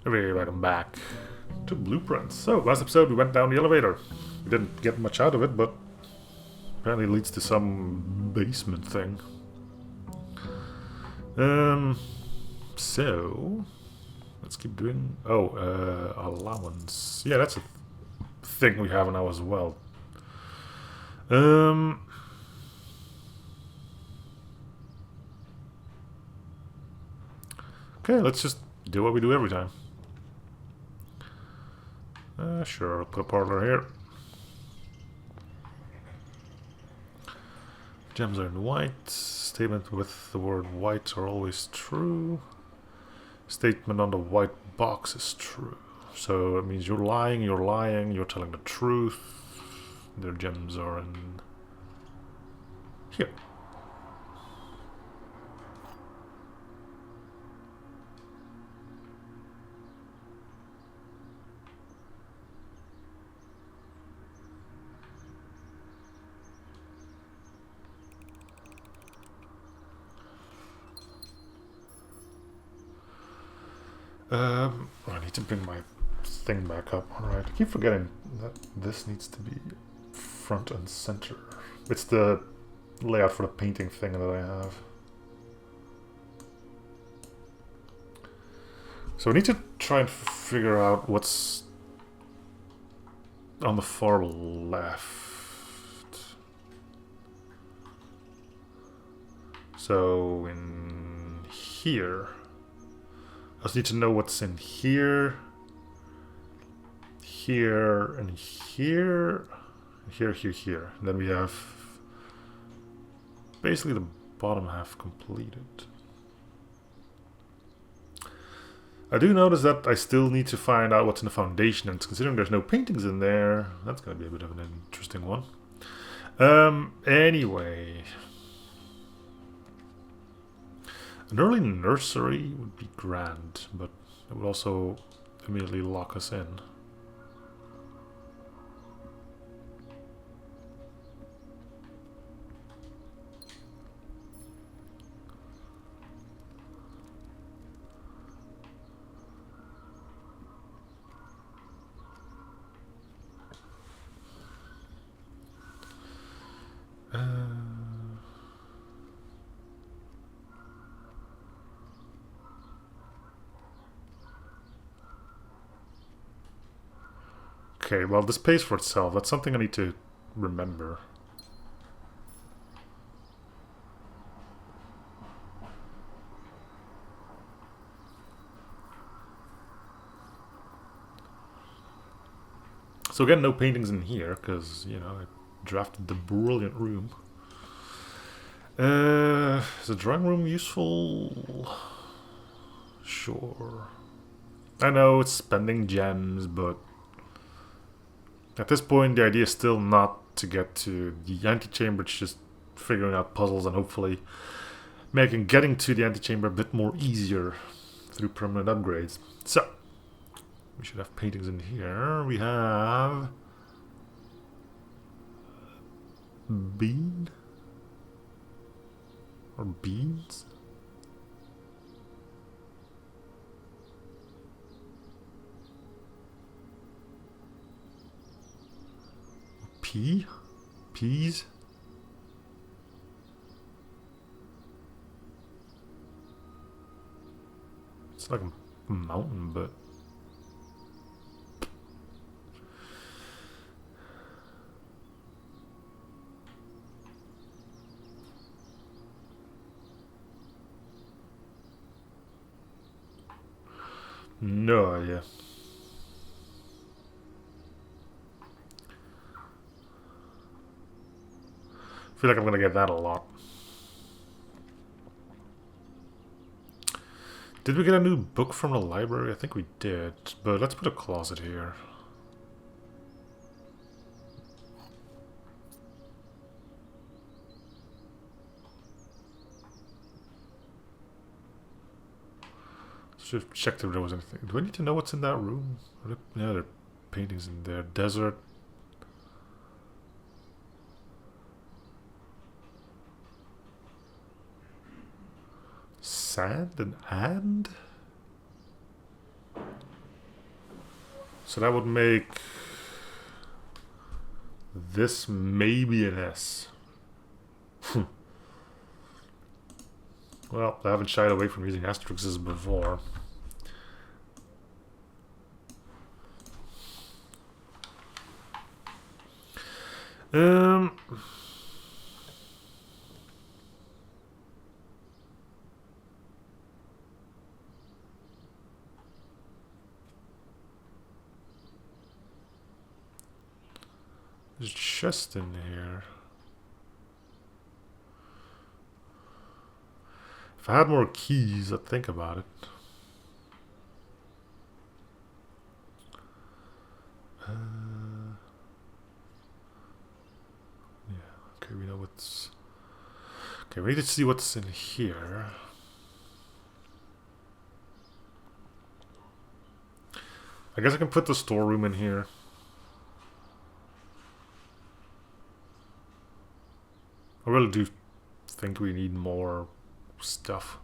Hey, welcome back to Blueprince. So, last episode we went down the elevator. We didn't get much out of it, but apparently it leads to some basement thing. So let's keep doing. Oh, allowance. Yeah, that's a thing we have now as well. Um, okay, let's just do what we do every time. Sure, I'll put a parlor here. Gems are in white. Statement with the word white are always true. Statement on the white box is true. So it means you're lying, you're telling the truth. Their gems are in here. I need to bring my thing back up. Alright, I keep forgetting that this needs to be front and center. It's the layout for the painting thing that I have. So we need to try and figure out what's on the far left. So in here, I just need to know what's in here, here, and here, here. And then we have basically the bottom half completed. I do notice that I still need to find out what's in the foundation, and considering there's no paintings in there, that's going to be a bit of an interesting one. Anyway, an early nursery would be grand, but it would also immediately lock us in. Okay, well, this pays for itself. That's something I need to remember. So again, no paintings in here, because, you know, I drafted the brilliant room. Is the drawing room useful? Sure. I know it's spending gems, but at this point the idea is still not to get to the antechamber, it's just figuring out puzzles and hopefully making getting to the antechamber a bit more easier through permanent upgrades. So, we should have paintings in here. We have bean or beans. Peas. It's like a mountain, but no idea. I feel like I'm gonna get that a lot. Did we get a new book from the library? I think we did, but let's put a closet here. Should have checked if there was anything. Do I need to know what's in that room? Yeah, there are paintings in there. Desert. Sand and? So that would make this maybe an S. Well, I haven't shied away from using asterisks before. There's a chest in here. If I had more keys, I'd think about it. Yeah, okay, we know what's... Okay, we need to see what's in here. I guess I can put the storeroom in here. I really do think we need more stuff.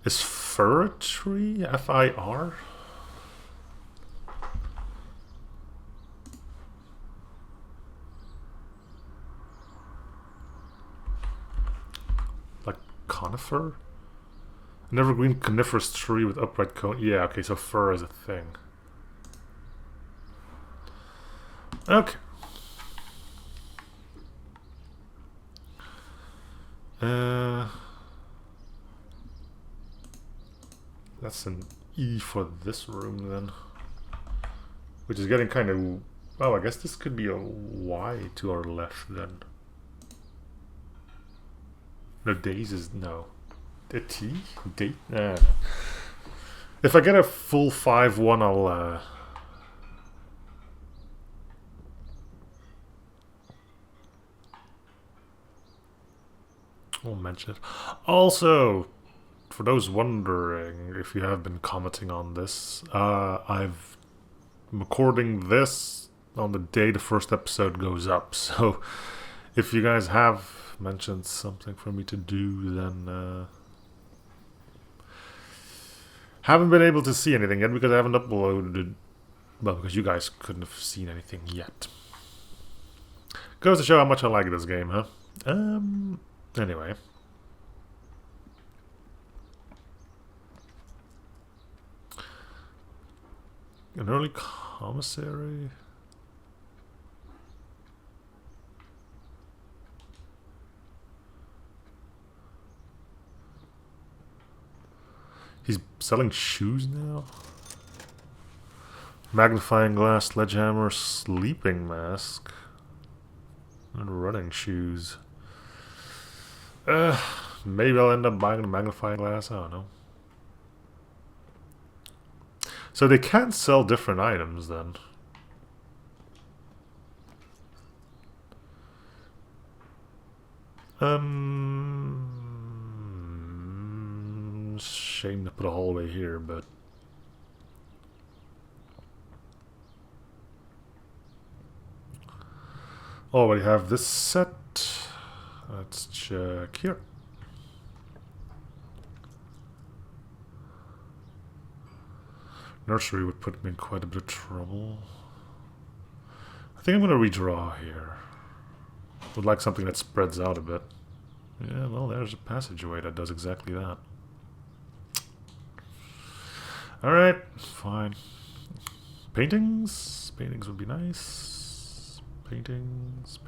Is fir a tree? F-I-R? Like conifer? An evergreen coniferous tree with upright cone. Yeah, okay, so fir is a thing. Okay. That's an E for this room then. Which is getting kind of... Oh, I guess this could be a Y to our left then. No, days is... No. A T? Date? If I get a full 5-1, I'll mention it. Also, for those wondering if you have been commenting on this, I'm recording this on the day the first episode goes up. So if you guys have mentioned something for me to do, then haven't been able to see anything yet because I haven't uploaded. Well, because you guys couldn't have seen anything yet. Goes to show how much I like this game, huh? Anyway. An early commissary? He's selling shoes now? Magnifying glass, sledgehammer, sleeping mask, and running shoes. Maybe I'll end up buying a magnifying glass, I don't know. So they can't sell different items then. Shame to put a hallway here, but... Already have this set. Let's check here. Nursery would put me in quite a bit of trouble. I think I'm going to redraw here. Would like something that spreads out a bit. Yeah, well, there's a passageway that does exactly that. Alright, fine. Paintings? Paintings would be nice. Paintings,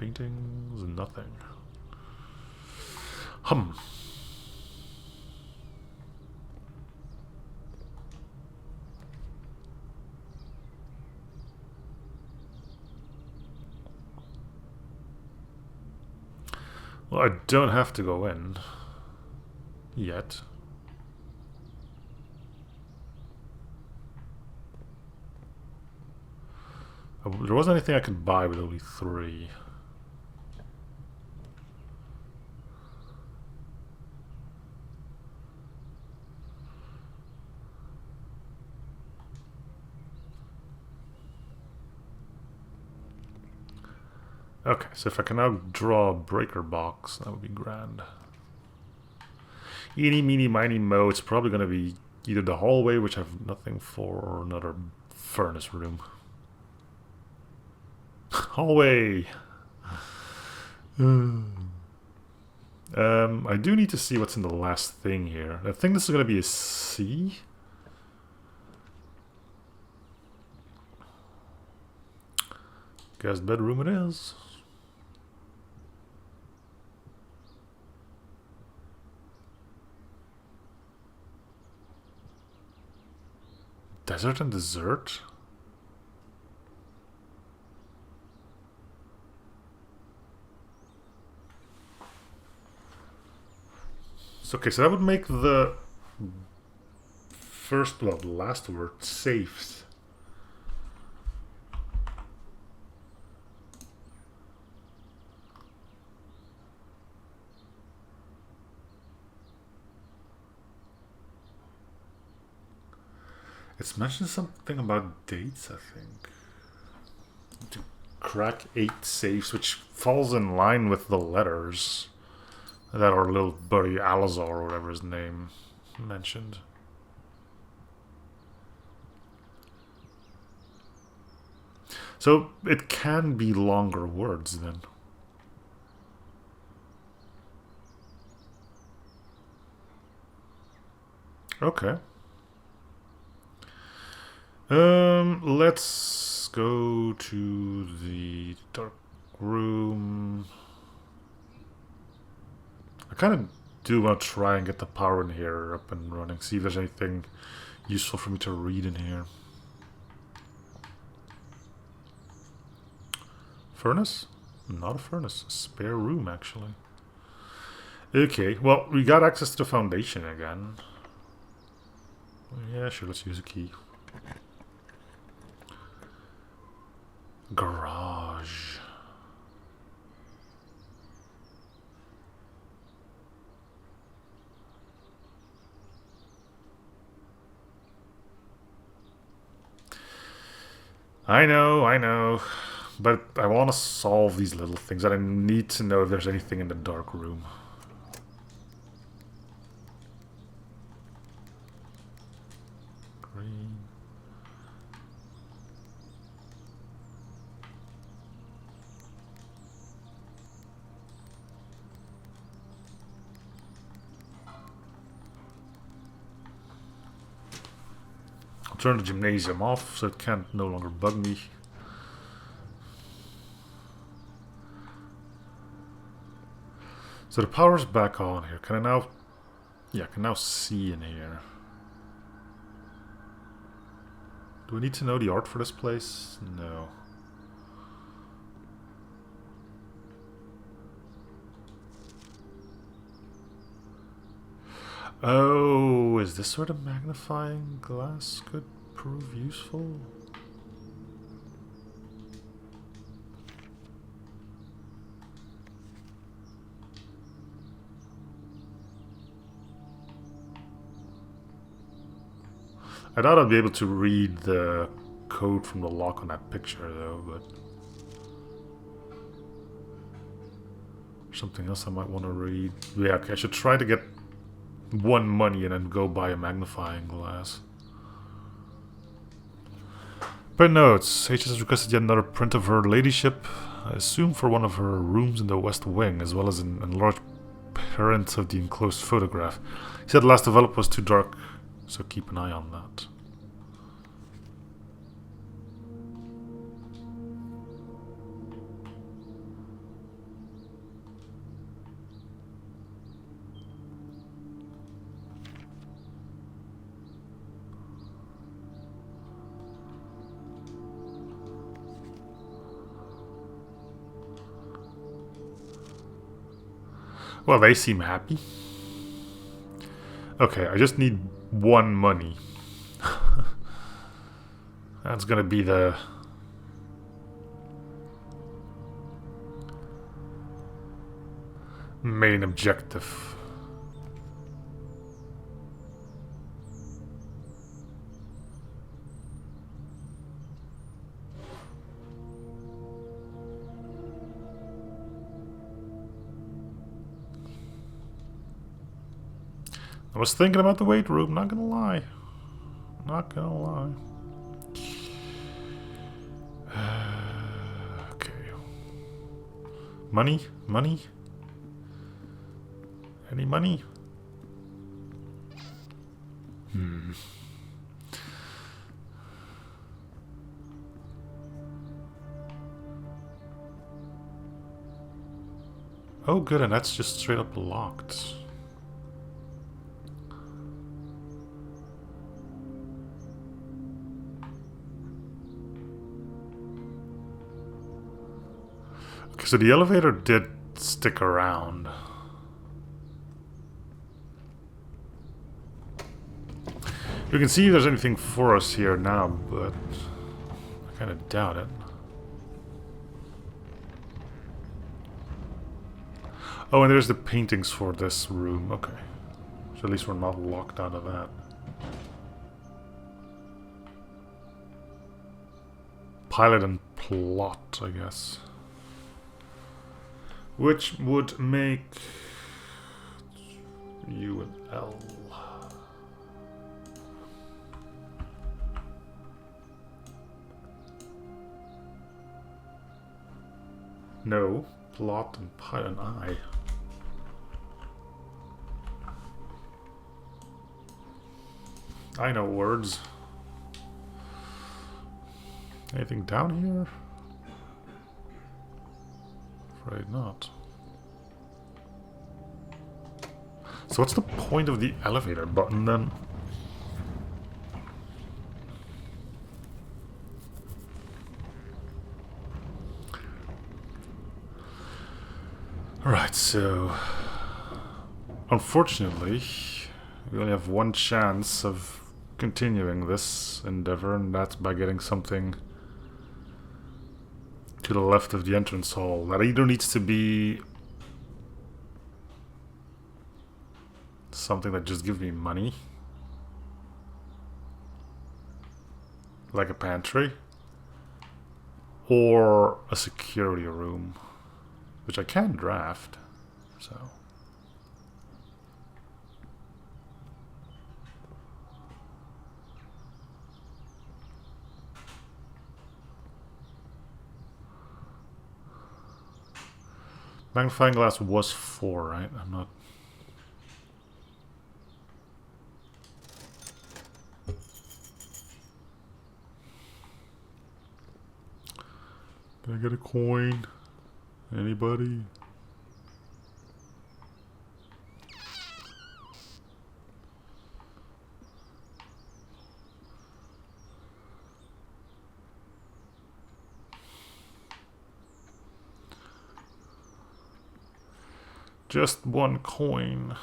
nothing. Well, I don't have to go in. Yet. There wasn't anything I could buy with only 3. Okay, so if I can now draw a breaker box, that would be grand. Eeny, meeny, miny, mo. It's probably going to be either the hallway, which I have nothing for, or another furnace room. Hallway! I do need to see what's in the last thing here. I think this is going to be a C. Guest bedroom it is. Desert and dessert? Okay, so that would make the first, well, the last word safe. It's mentioned something about dates, I think. To crack 8 safes, which falls in line with the letters that our little buddy Alazar, or whatever his name, mentioned. So it can be longer words then. Okay. Let's go to the dark room. I kind of do want to try and get the power in here up and running. See if there's anything useful for me to read in here. Furnace? Not a furnace. A spare room, actually. Okay, well, we got access to the foundation again. Yeah, sure, let's use a key. Garage. I know. But I want to solve these little things, and I need to know if there's anything in the dark room. Green. I'll turn the gymnasium off so it can't no longer bug me. So the power's back on here. Can I now... Yeah, I can now see in here. Do I need to know the art for this place? No. Oh, is this where the magnifying glass could prove useful? I thought I'd be able to read the code from the lock on that picture, though, but... Something else I might want to read. Yeah, okay, I should try to get 1 money and then go buy a magnifying glass. But no, H has requested yet another print of her ladyship, I assume for one of her rooms in the west wing, as well as an enlarged print of the enclosed photograph. He said the last developed was too dark, so keep an eye on that. Well, they seem happy. Okay, I just need 1 money. That's gonna be the... main objective. I was thinking about the weight room, not gonna lie. Not gonna lie. Okay. Money? Money? Any money? Oh good, and that's just straight up locked. Okay, so the elevator did stick around. You can see if there's anything for us here now, but I kind of doubt it. Oh, and there's the paintings for this room. Okay. So at least we're not locked out of that. Pilot and plot, I guess. Which would make U and L. No, plot and pilot and I. I know words. Anything down here? Afraid not. So what's the point of the elevator button then? Alright, so unfortunately we only have one chance of continuing this endeavor, and that's by getting something to the left of the entrance hall. That either needs to be something that just gives me money, like a pantry, or a security room, which I can draft, so... Magnifying glass was 4, right? I'm not... Can I get a coin? Anybody? Just one coin.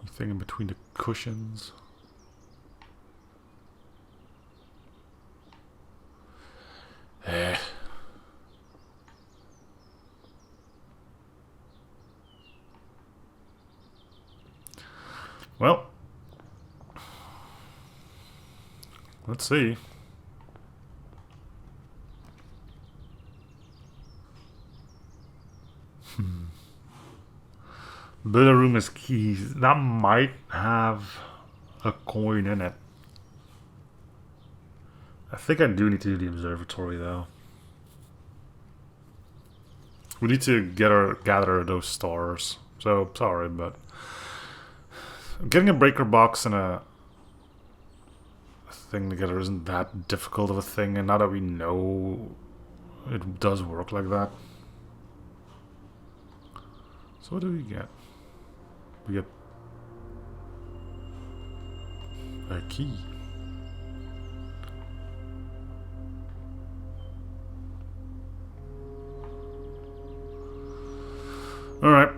Anything in between the cushions? Eh. Well, let's see. Builder room is keys. That might have a coin in it. I think I do need to do the observatory though. We need to gather those stars. So sorry, but getting a breaker box and a thing together isn't that difficult of a thing, and now that we know it does work like that. So what do we get? We get a key. All right.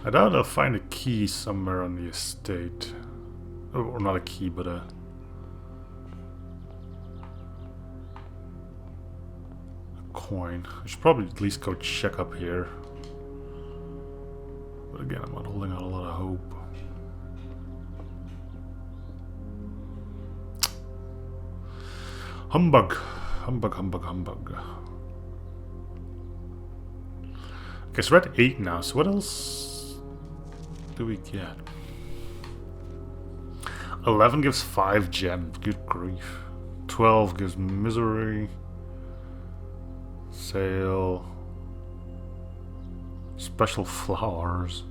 I doubt I'll find a key somewhere on the estate. Or not a key, but a coin. I should probably at least go check up here. But again, I'm not holding out a lot of hope. Humbug. Humbug, humbug, humbug. Okay, so we're at 8 now, so what else do we get? 11 gives 5 gems, good grief. 12 gives misery. Sale. Special flowers.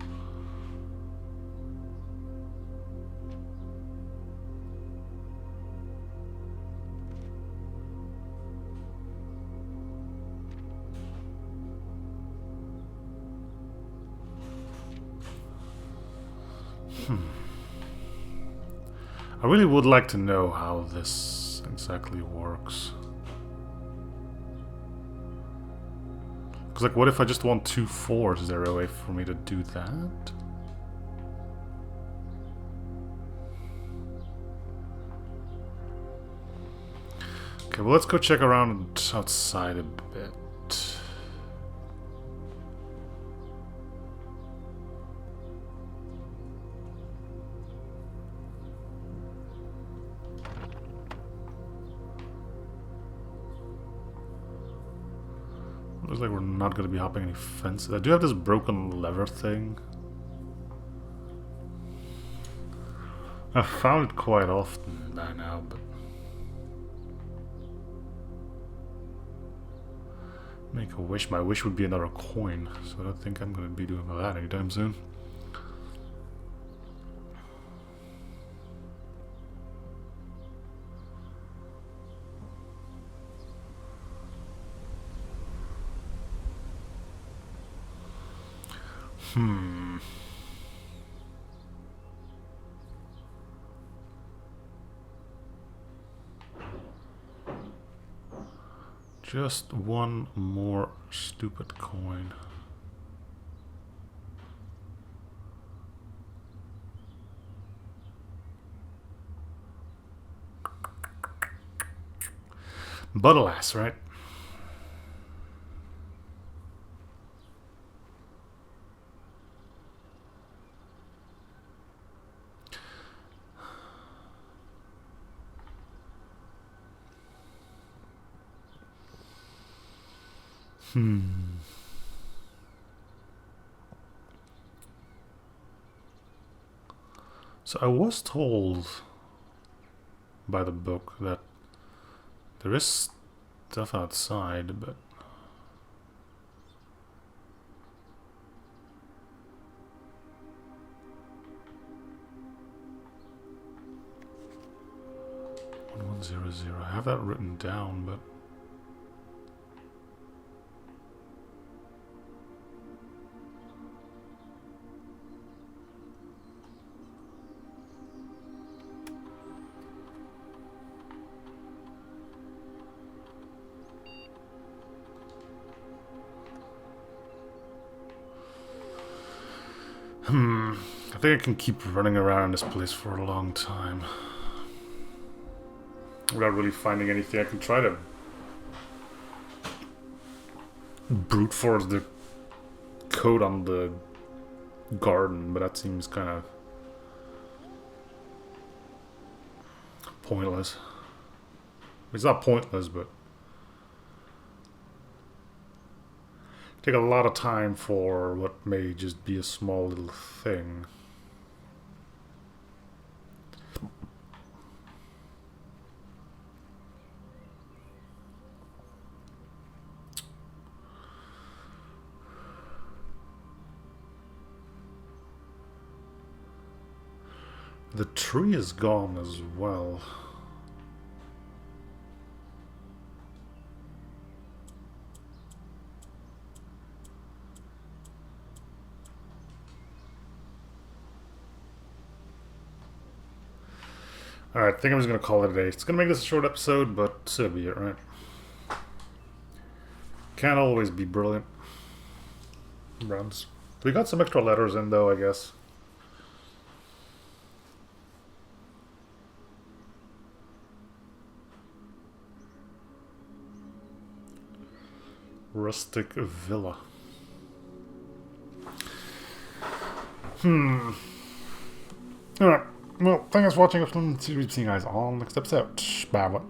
I really would like to know how this exactly works. Because, like, what if I just want 2 4s? Is there a way for me to do that? Okay, well, let's go check around outside a bit. Looks like we're not going to be hopping any fences. I do have this broken lever thing. I've found it quite often by now, but... Make a wish. My wish would be another coin, so I don't think I'm going to be doing that anytime soon. Just one more stupid coin. But alas, right? So I was told by the book that there is stuff outside, but I have that written down, but I think I can keep running around this place for a long time without really finding anything. I can try to brute force the code on the garden, but that seems kind of pointless. It's not pointless, but take a lot of time for what may just be a small little thing. The tree is gone as well. Alright, I think I'm just going to call it a day. It's going to make this a short episode, but so be it, right? Can't always be brilliant. Runs. We got some extra letters in though, I guess. Rustic villa. Alright. Well, thanks for watching. See you guys all next episode. Bye.